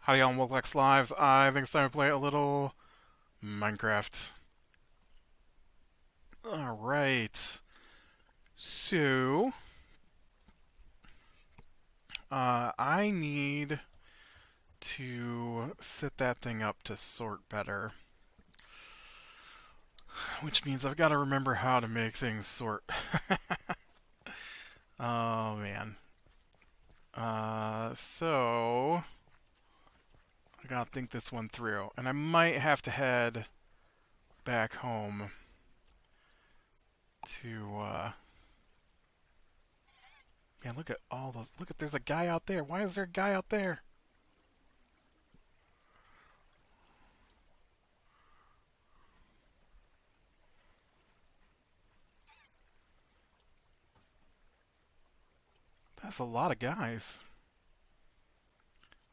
Howdy y'all, welcome back to Lives. I think it's time to play a little Minecraft. Alright. So, I need to set that thing up to sort better. Which means I've got to remember how to make things sort. Oh, man. So, I gotta think this one through. And I might have to head back home to, man, look at all those. Look at, there's a guy out there. Why is there a guy out there? That's a lot of guys.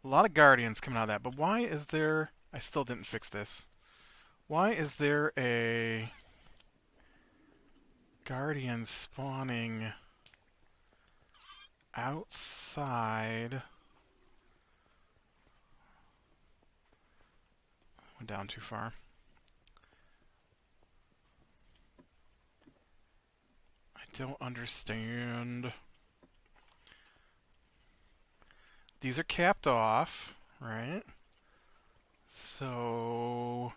A lot of guardians coming out of that. But why is there... I still didn't fix this. Why is there a guardian spawning outside? Went down too far. I don't understand. These are capped off, right? So,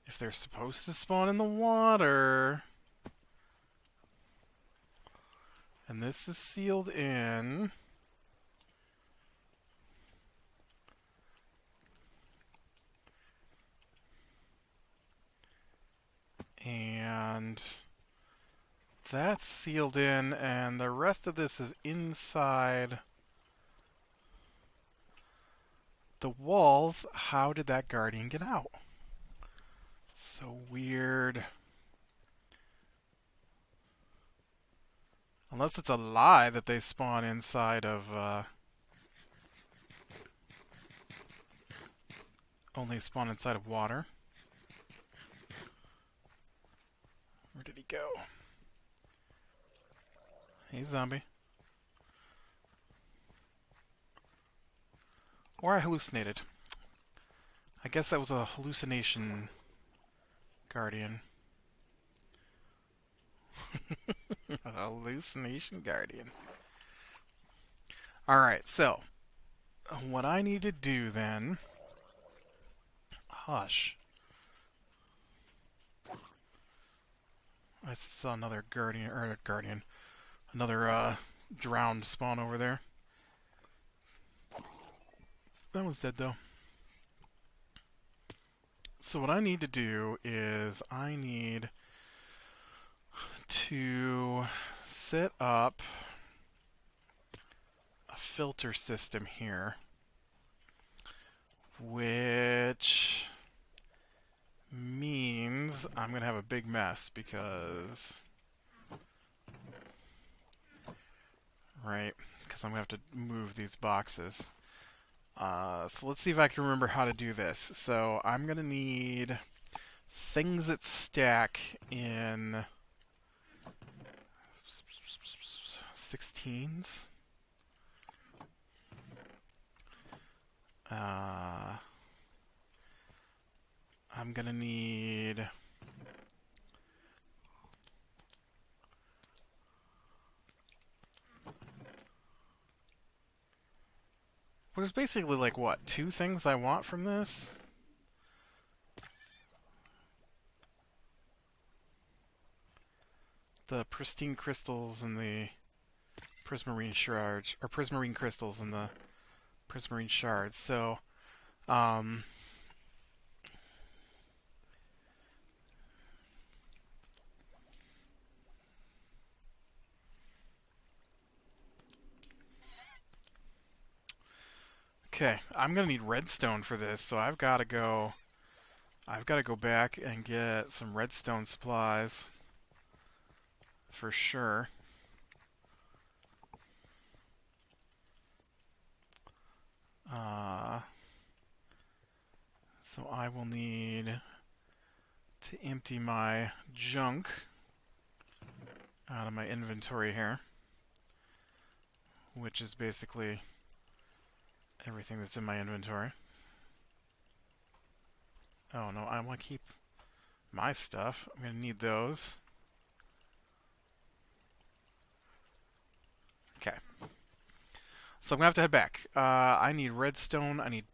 if they're supposed to spawn in the water, and this is sealed in, and that's sealed in, and the rest of this is inside the walls. How did that guardian get out? So weird. Unless it's a lie that they spawn inside of, only spawn inside of water. Where did he go? Hey, zombie. Or I hallucinated. I guess that was a hallucination guardian. Hallucination guardian. Alright, so what I need to do then... Hush. I saw another guardian, another drowned spawn over there. That one's dead though. So what I need to do is I need to set up a filter system here, which means I'm going to have a big mess because, right, because I'm going to have to move these boxes. So let's see if I can remember how to do this. So I'm going to need things that stack in 16s. I'm going to need... There's basically like, what, two things I want from this? The pristine crystals and the prismarine shards, or prismarine crystals and the prismarine shards. So, okay, I'm gonna need redstone for this, so I've gotta go back and get some redstone supplies for sure. So I will need to empty my junk out of my inventory here, which is basically everything that's in my inventory. Oh no, I want to keep my stuff. I'm going to need those. Okay. So I'm going to have to head back. I need redstone. I need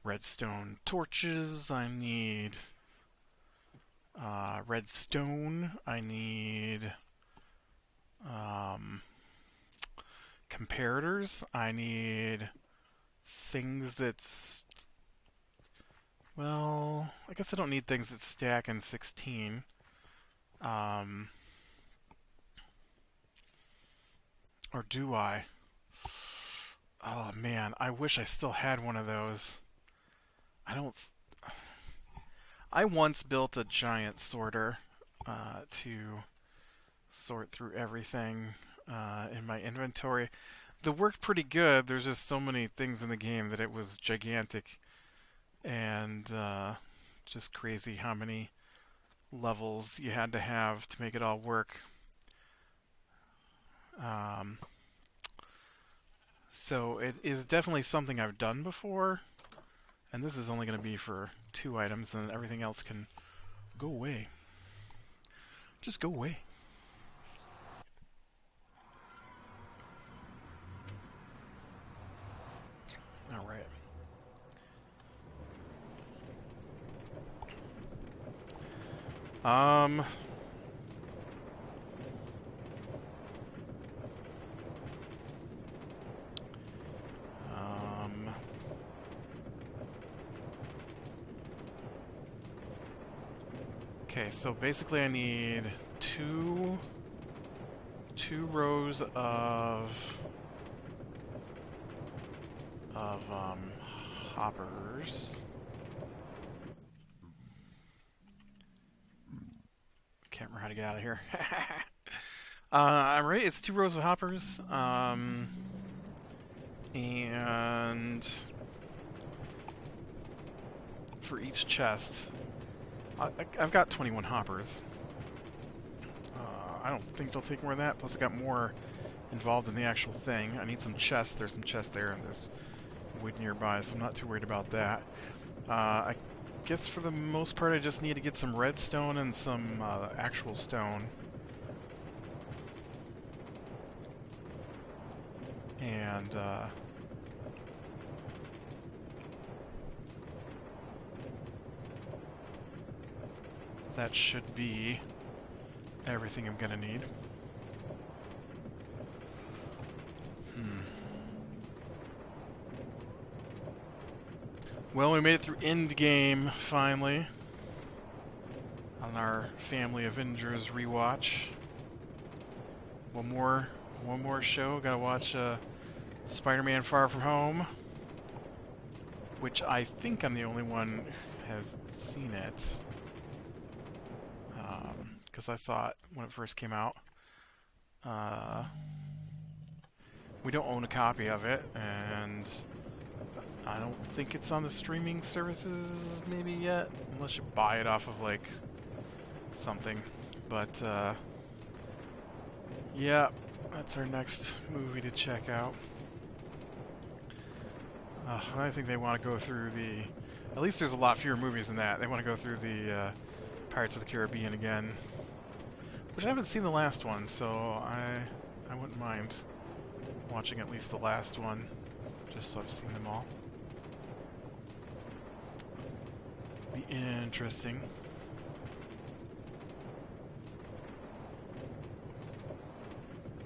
redstone torches. I need redstone. I need um, comparators. I need things that's... Well, I guess I don't need things that stack in 16. Um, or do I? Oh man, I wish I still had one of those. I don't. I once built a giant sorter to sort through everything in my inventory. That worked pretty good. There's just so many things in the game that it was gigantic and just crazy how many levels you had to have to make it all work. Um, so it is definitely something I've done before, and this is only going to be for 2 items, and everything else can go away. Just go away. All right. Um. Um. Okay, so basically I need two rows of hoppers. Can't remember how to get out of here. I'm right. It's 2 rows of hoppers. And for each chest, I've got 21 hoppers. I don't think they'll take more than that. Plus, I got more involved in the actual thing. I need some chests. There's some chests there, and there's wood nearby, so I'm not too worried about that. I guess for the most part, I just need to get some redstone and some actual stone. And that should be everything I'm gonna need. Well, we made it through endgame finally on our Family Avengers rewatch. One more show. Gotta watch Spider-Man: Far From Home, which I think I'm the only one who has seen it, because I saw it when it first came out. We don't own a copy of it, and I don't think it's on the streaming services maybe yet, unless you buy it off of like something. But yeah, that's our next movie to check out. I think they want to go through the... At least there's a lot fewer movies than that. They want to go through the Pirates of the Caribbean again, which I haven't seen the last one, so I wouldn't mind watching at least the last one, just so I've seen them all. Be interesting.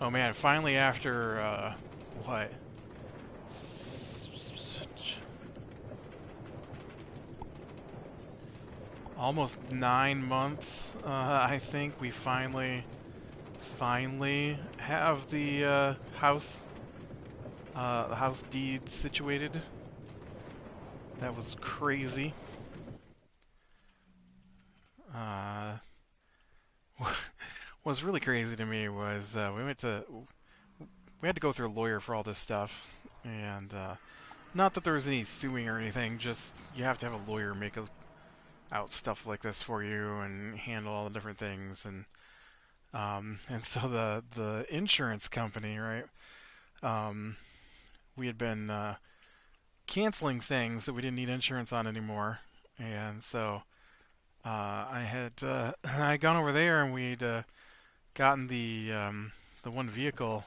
Oh man, finally after, what? Almost 9 months, I think we finally have the house deed situated. That was crazy. What's really crazy to me was we had to go through a lawyer for all this stuff, and not that there was any suing or anything. Just you have to have a lawyer make out stuff like this for you and handle all the different things, and so the insurance company, right? We had been canceling things that we didn't need insurance on anymore, and so I had I had gone over there and we'd gotten the one vehicle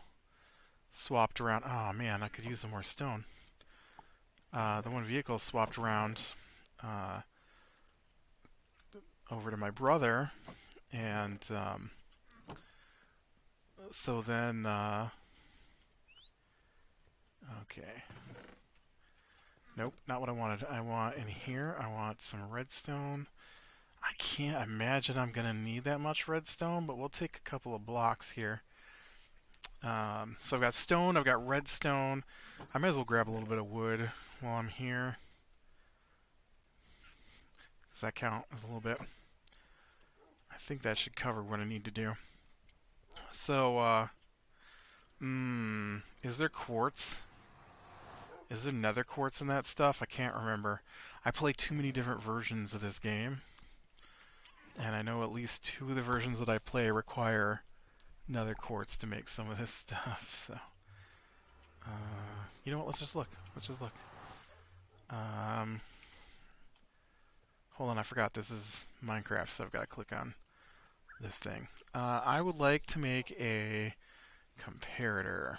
swapped around. Oh man, I could use some more stone. The one vehicle swapped around uh, over to my brother, and so then okay. Nope, not what I wanted. I want in here, I want some redstone. I can't imagine I'm going to need that much redstone, but we'll take a couple of blocks here. So I've got stone, I've got redstone. I might as well grab a little bit of wood while I'm here. Does that count as a little bit? I think that should cover what I need to do. So, is there quartz? Is there nether quartz in that stuff? I can't remember. I play too many different versions of this game. And I know at least 2 of the versions that I play require nether quartz to make some of this stuff, so... you know what, let's just look. Hold on, I forgot this is Minecraft, so I've got to click on this thing. I would like to make a comparator.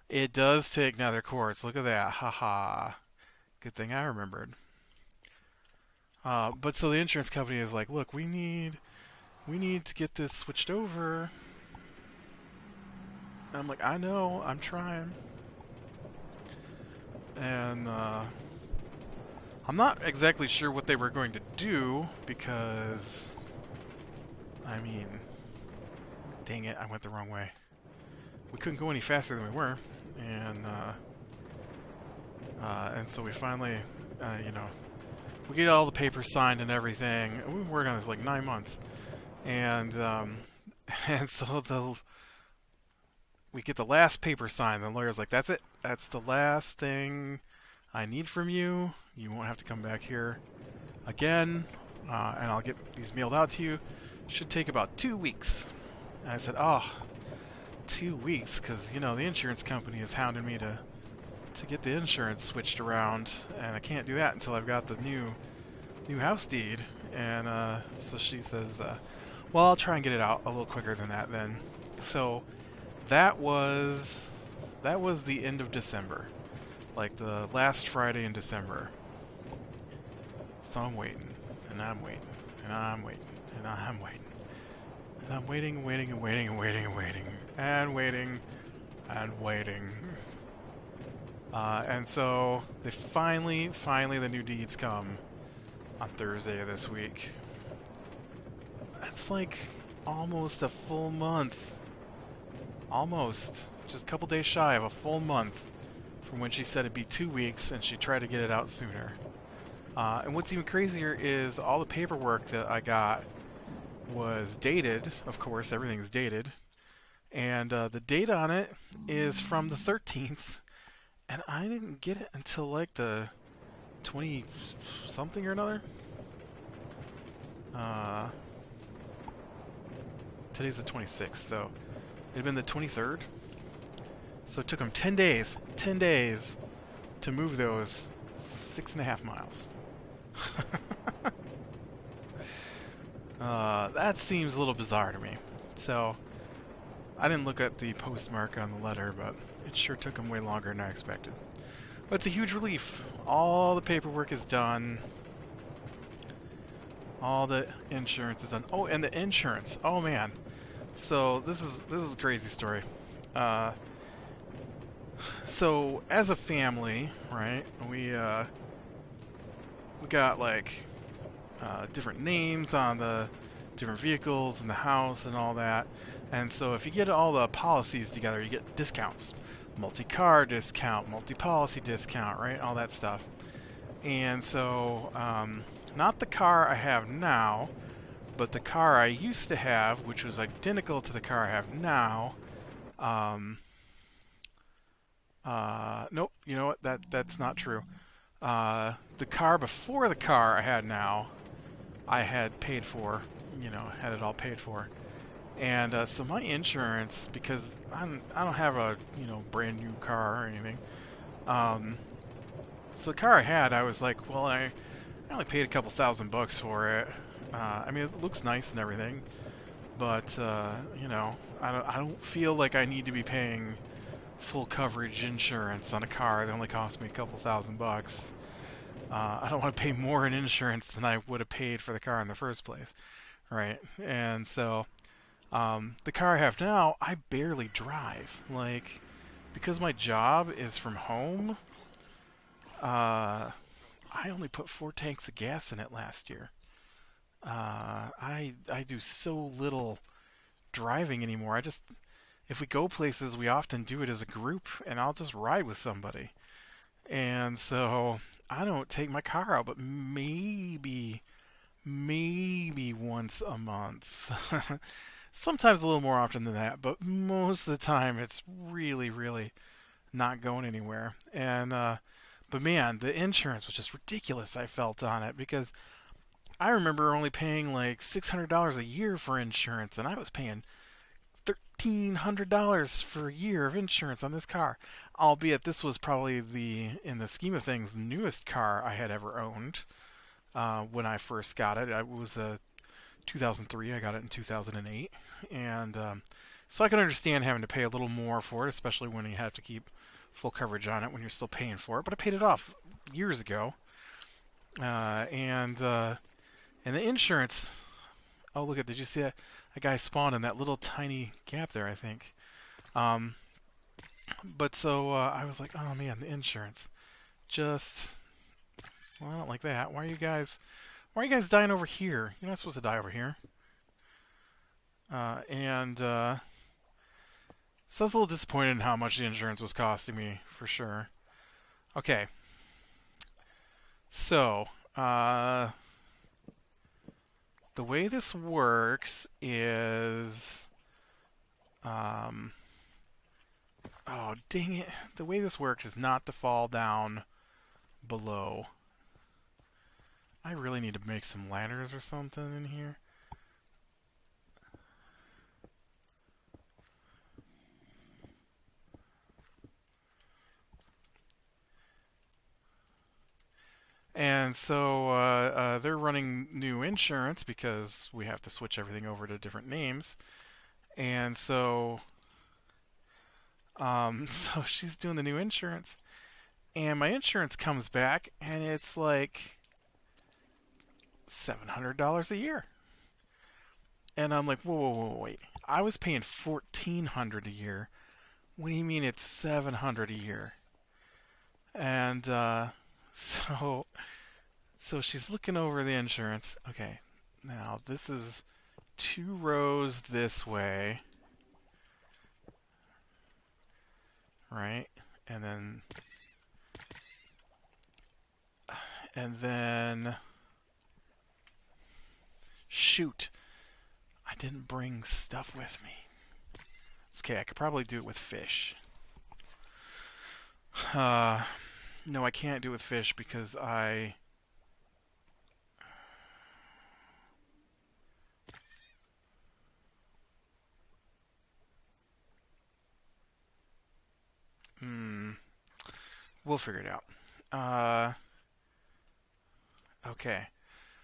It does take nether quartz. Look at that. Haha. Good thing I remembered. But so the insurance company is like, look, we need to get this switched over. And I'm like, I know, I'm trying. And I'm not exactly sure what they were going to do because, I mean, dang it, I went the wrong way. We couldn't go any faster than we were, and so we finally, you know, we get all the papers signed and everything. We've been working on this like 9 months, and and so we get the last paper signed. The lawyer's like, "That's it. That's the last thing I need from you. You won't have to come back here again, and I'll get these mailed out to you. Should take about 2 weeks." And I said, "Oh, 2 weeks," because you know the insurance company is hounding me to get the insurance switched around, and I can't do that until I've got the new house deed. And so she says, "Well, I'll try and get it out a little quicker than that then." So that was the end of December, like the last Friday in December. So I'm waiting, and I'm waiting, and I'm waiting, and I'm waiting. And I'm waiting and waiting and waiting and waiting and waiting and waiting and waiting. And so they finally the new deeds come on Thursday of this week. That's like almost a full month. Almost. Just a couple days shy of a full month from when she said it'd be 2 weeks, and she tried to get it out sooner. And what's even crazier is all the paperwork that I got was dated. Of course, everything's dated. And the date on it is from the 13th. And I didn't get it until like the 20-something or another. Today's the 26th, so it'd been the 23rd. So it took them 10 days to move those 6.5 miles. That seems a little bizarre to me. So I didn't look at the postmark on the letter, but it sure took them way longer than I expected. But it's a huge relief. All the paperwork is done. All the insurance is done. Oh, and the insurance. Oh man. So this is a crazy story. So as a family, right? We got like different names on the different vehicles in the house and all that. And so if you get all the policies together, you get discounts. Multi-car discount, multi-policy discount, right? All that stuff. And so, not the car I have now, but the car I used to have, which was identical to the car I have now. Nope, you know what? That's not true. The car before the car I had now, I had paid for, you know, had it all paid for. And so my insurance, because I don't have a brand new car or anything, Um, so the car I had, I was like, well, I only paid a couple $1,000 for it. I mean, it looks nice and everything, but you know, I don't feel like I need to be paying full coverage insurance on a car that only cost me a couple $1,000. I don't want to pay more in insurance than I would have paid for the car in the first place, right? And so the car I have now, I barely drive. Like, because my job is from home, I only put 4 tanks of gas in it last year. I do so little driving anymore. If we go places, we often do it as a group, and I'll just ride with somebody. And so I don't take my car out, but maybe once a month. Sometimes a little more often than that, but most of the time it's really, really not going anywhere. And but man, the insurance was just ridiculous. I felt on it because I remember only paying like $600 a year for insurance, and I was paying $1,300 for a year of insurance on this car. Albeit this was probably in the scheme of things, the newest car I had ever owned when I first got it. It was a 2003. I got it in 2008, and so I can understand having to pay a little more for it, especially when you have to keep full coverage on it when you're still paying for it. But I paid it off years ago, and the insurance. Oh, look at! Did you see that? A guy spawned in that little tiny gap there, I think. Um, but so I was like, oh man, the insurance. Just, well, I don't like that. Why are you guys dying over here? You're not supposed to die over here. And so I was a little disappointed in how much the insurance was costing me, for sure. Okay, so the way this works is, um, oh dang it! The way this works is not to fall down below. I really need to make some ladders or something in here. And so they're running new insurance because we have to switch everything over to different names. And so, so she's doing the new insurance, and my insurance comes back, and it's like $700 a year. And I'm like, whoa, wait! I was paying $1,400 a year. What do you mean it's $700 a year? And so So she's looking over the insurance. Okay, now this is 2 rows this way, right? And then shoot, I didn't bring stuff with me. Okay, I could probably do it with fish. No, I can't do it with fish because I. Hmm. We'll figure it out. Okay.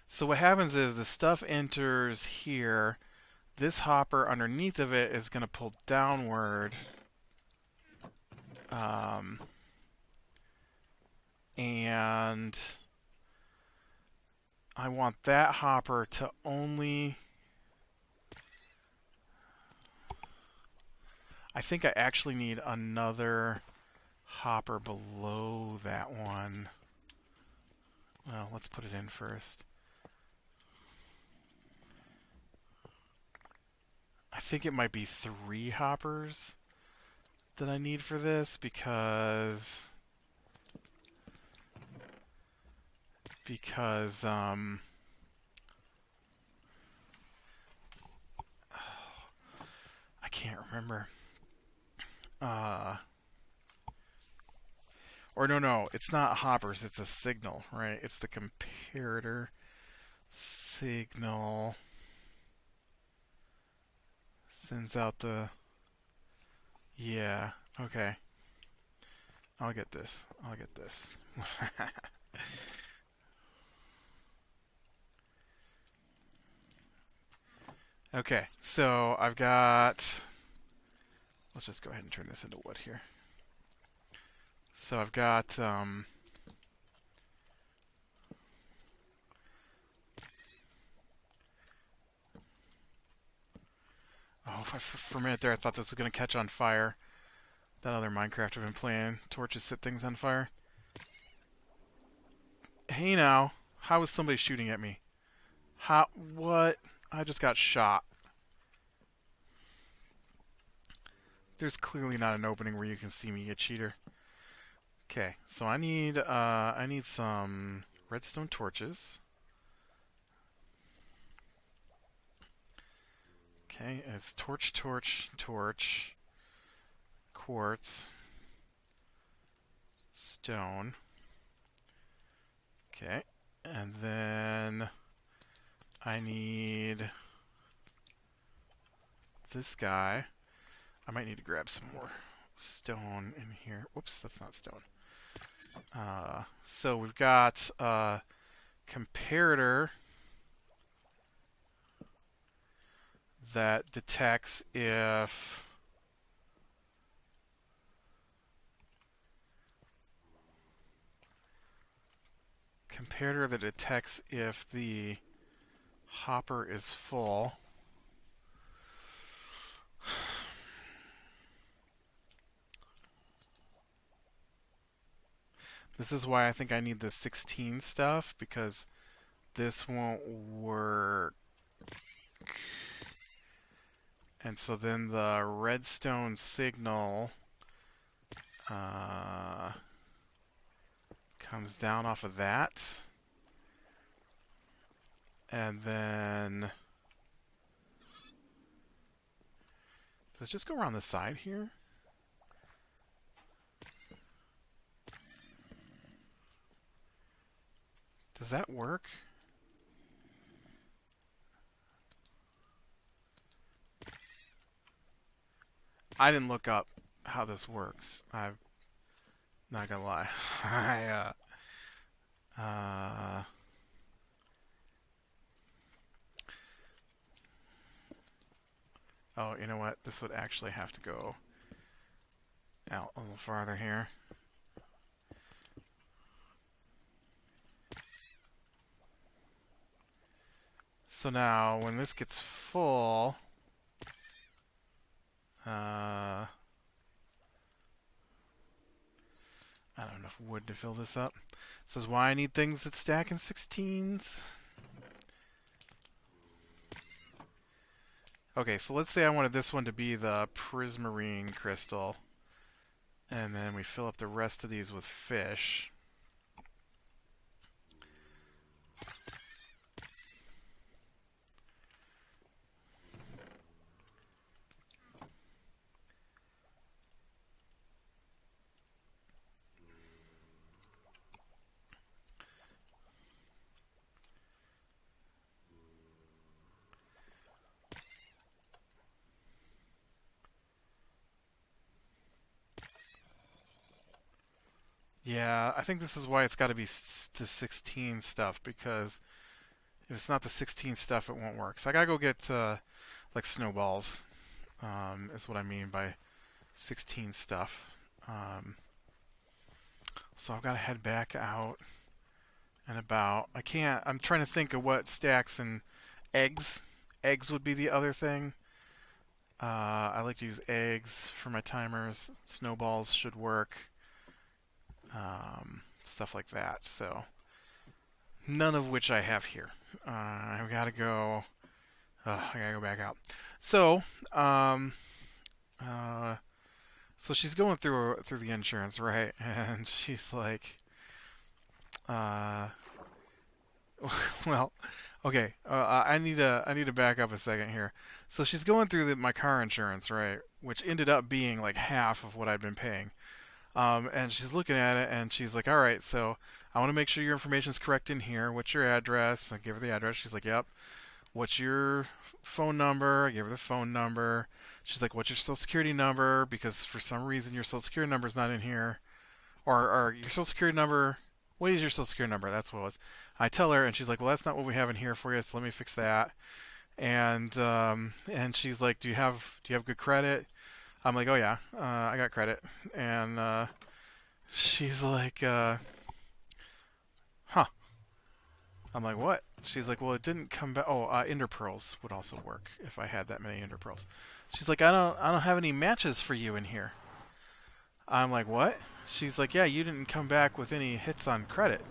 So what happens is the stuff enters here. This hopper underneath of it is going to pull downward. Um, and I want that hopper to only. I think I actually need another hopper below that one. Well, let's put it in first. I think it might be 3 hoppers that I need for this because I can't remember. Or no, it's not hoppers, it's a signal, right? It's the comparator signal. Sends out the. Yeah, okay. I'll get this. I'll get this. Okay, so I've got. Let's just go ahead and turn this into wood here. So I've got. Oh, for a minute there, I thought this was going to catch on fire. That other Minecraft I've been playing. Torches set things on fire. Hey now, how is somebody shooting at me? How? What? I just got shot. There's clearly not an opening where you can see me, you cheater. Okay, so I need some redstone torches. Okay, it's torch, torch, torch, quartz, stone. Okay, and then I need this guy. I might need to grab some more stone in here. Whoops, that's not stone. So we've got a comparator that detects if the hopper is full. This is why I think I need the 16 stuff, because this won't work. And so then the redstone signal comes down off of that. And then does it just go around the side here? Does that work? I didn't look up how this works. I'm not gonna lie. Oh, you know what? This would actually have to go out a little farther here. So now, when this gets full, I don't have enough wood to fill this up. This is why I need things that stack in 16s. Okay, so let's say I wanted this one to be the prismarine crystal. And then we fill up the rest of these with fish. Yeah, I think this is why it's got to be the 16 stuff, because if it's not the 16 stuff, it won't work. So I gotta go get like snowballs, is what I mean by 16 stuff. So I've got to head back out and about. I'm trying to think of what stacks and eggs. Eggs would be the other thing. I like to use eggs for my timers. Snowballs should work. Stuff like that. So none of which I have here. I've got to go. I gotta go back out. So, so she's going through the insurance, right? And she's like, uh, well, okay. I need to back up a second here. So she's going through my car insurance, right? Which ended up being like half of what I'd been paying. And she's looking at it, and she's like, "All right, so I want to make sure your information's correct in here. What's your address?" I give her the address. She's like, "Yep." "What's your phone number?" I give her the phone number. She's like, "What's your social security number?" Because for some reason your social security number's not in here. or your social security number. What is your social security number? That's what it was. I tell her, and she's like, well, that's not what we have in here for you, so let me fix that. And she's like, do you have good credit? I'm like, oh yeah, I got credit. And she's like, huh. I'm like, what? She's like, well, it didn't come back. Oh, Ender pearls would also work if I had that many Ender pearls. She's like, I don't have any matches for you in here. I'm like, what? She's like, yeah, you didn't come back with any hits on credit.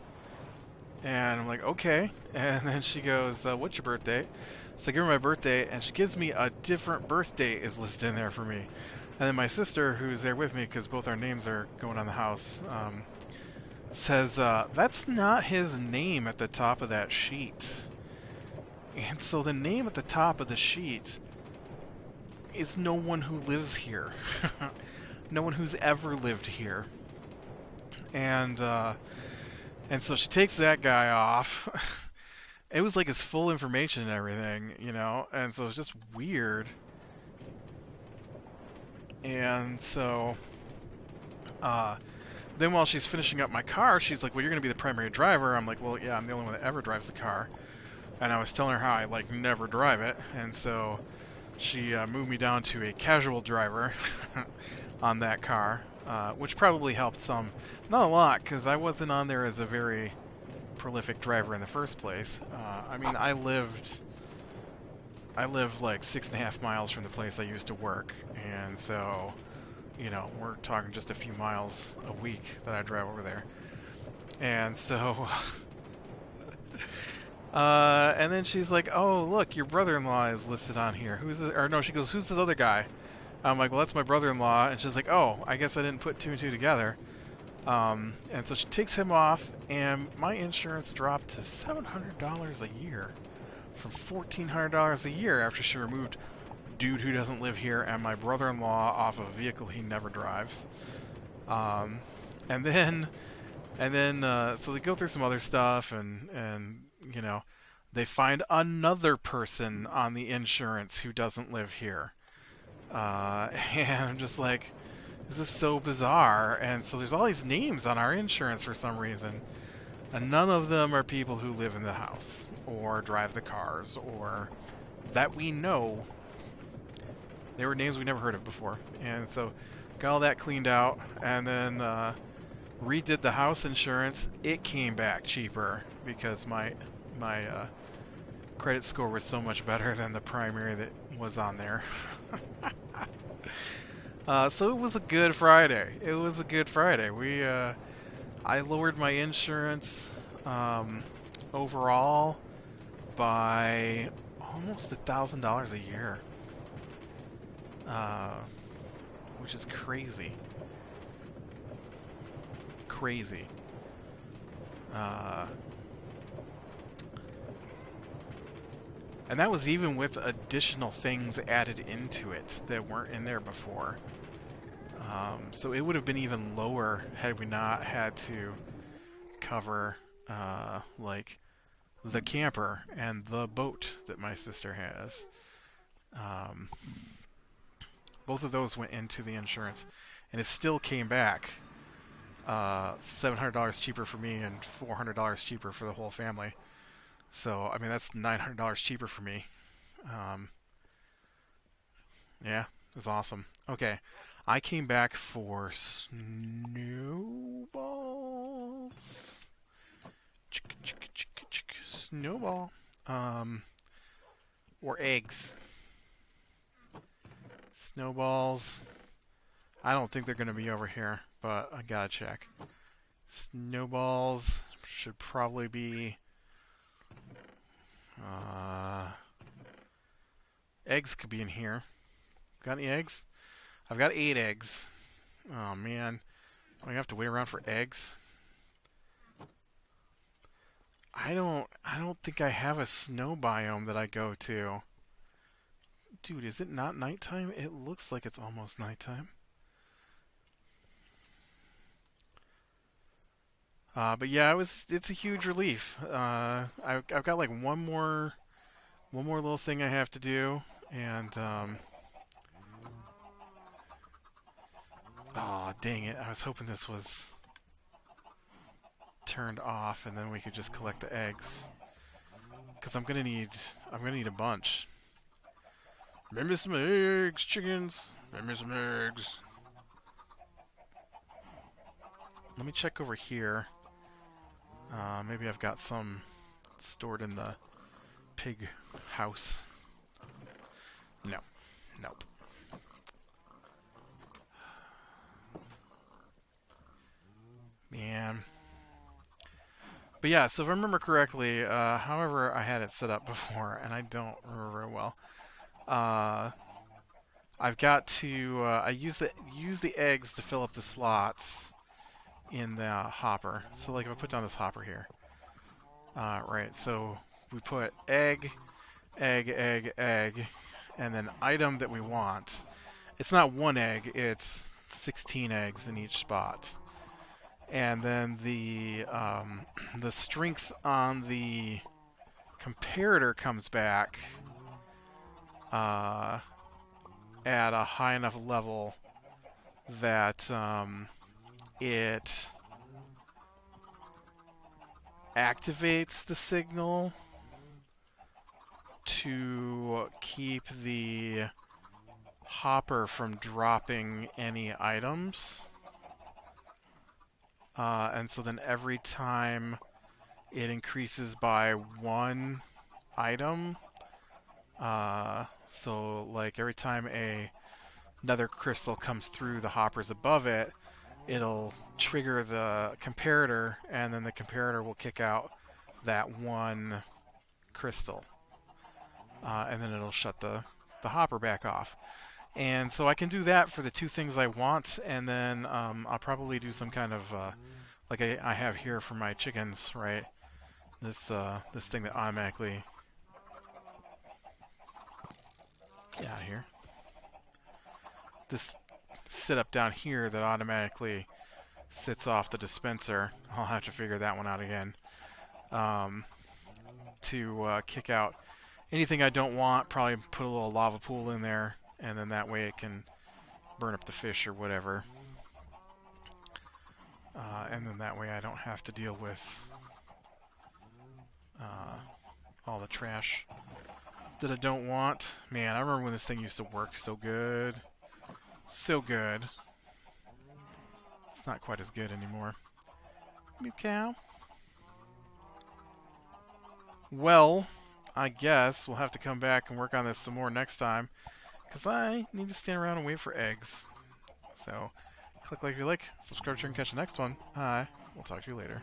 And I'm like, okay. And then she goes, what's your birthday? So I give her my birthday, and she gives me a different birthday is listed in there for me. And then my sister, who's there with me, because both our names are going on the house, says, that's not his name at the top of that sheet. And so the name at the top of the sheet is no one who lives here. No one who's ever lived here. And so she takes that guy off. It was like his full information and everything, you know? And so it's just weird. And so, then while she's finishing up my car, she's like, well, you're going to be the primary driver. I'm like, well, yeah, I'm the only one that ever drives the car. And I was telling her how I, like, never drive it. And so she moved me down to a casual driver on that car, which probably helped some. Not a lot, because I wasn't on there as a very prolific driver in the first place. I mean, I lived like 6.5 miles from the place I used to work, and so, you know, we're talking just a few miles a week that I drive over there. And so, and then she's like, oh, look, your brother-in-law is listed on here. Who's this? Or no, she goes, who's this other guy? I'm like, well, that's my brother-in-law. And she's like, oh, I guess I didn't put two and two together. And so she takes him off, and my insurance dropped to $700 a year from $1,400 a year after she removed dude who doesn't live here and my brother-in-law off of a vehicle he never drives. And then so they go through some other stuff, and you know, they find another person on the insurance who doesn't live here. And I'm just like, this is so bizarre. And so there's all these names on our insurance for some reason, and none of them are people who live in the house or drive the cars or that we know. They were names we never heard of before. And so got all that cleaned out, and then redid the house insurance. It came back cheaper because my credit score was so much better than the primary that was on there. So it was a good Friday. It was a good Friday. I lowered my insurance overall by almost $1,000 a year, which is crazy. Crazy. And that was even with additional things added into it that weren't in there before. So it would have been even lower had we not had to cover like the camper and the boat that my sister has. Both of those went into the insurance, and it still came back $700 cheaper for me and $400 cheaper for the whole family. So, I mean, that's $900 cheaper for me. Yeah, it was awesome. Okay, I came back for snowballs. Snowball. Or eggs. Snowballs. I don't think they're going to be over here, but I gotta check. Snowballs should probably be... eggs could be in here. Got any eggs? I've got 8 eggs. Oh man, I have to wait around for eggs. I don't think I have a snow biome that I go to. Dude, is it not nighttime? It looks like it's almost nighttime. But yeah, it's a huge relief. I've got like one more little thing I have to do, and oh dang it! I was hoping this was turned off, and then we could just collect the eggs. Because I'm gonna need a bunch. Make me some eggs, chickens. Make me some eggs. Let me check over here. Maybe I've got some stored in the pig house. No. Nope. Man. But yeah, so if I remember correctly, however I had it set up before, and I don't remember very well, I've got to I use the eggs to fill up the slots in the hopper. So like if I put down this hopper here, right? So we put egg, egg, egg, egg, and then item that we want. It's not one egg; it's 16 eggs in each spot. And then the strength on the comparator comes back at a high enough level that it activates the signal to keep the hopper from dropping any items. And so then every time it increases by one item, so like every time another crystal comes through the hoppers above it, it'll trigger the comparator, and then the comparator will kick out that one crystal. And then it'll shut the hopper back off. And so I can do that for the two things I want, and then I'll probably do some kind of, like I have here for my chickens, right? This thing that automatically... Get out of here. This setup down here that automatically sits off the dispenser. I'll have to figure that one out again. To kick out anything I don't want, probably put a little lava pool in there, and then that way it can burn up the fish or whatever. And then that way I don't have to deal with all the trash that I don't want. Man, I remember when this thing used to work so good. So good. It's not quite as good anymore. Meow cow. Well, I guess we'll have to come back and work on this some more next time, because I need to stand around and wait for eggs. So, click like if you like, subscribe to and catch the next one. Hi, we'll talk to you later.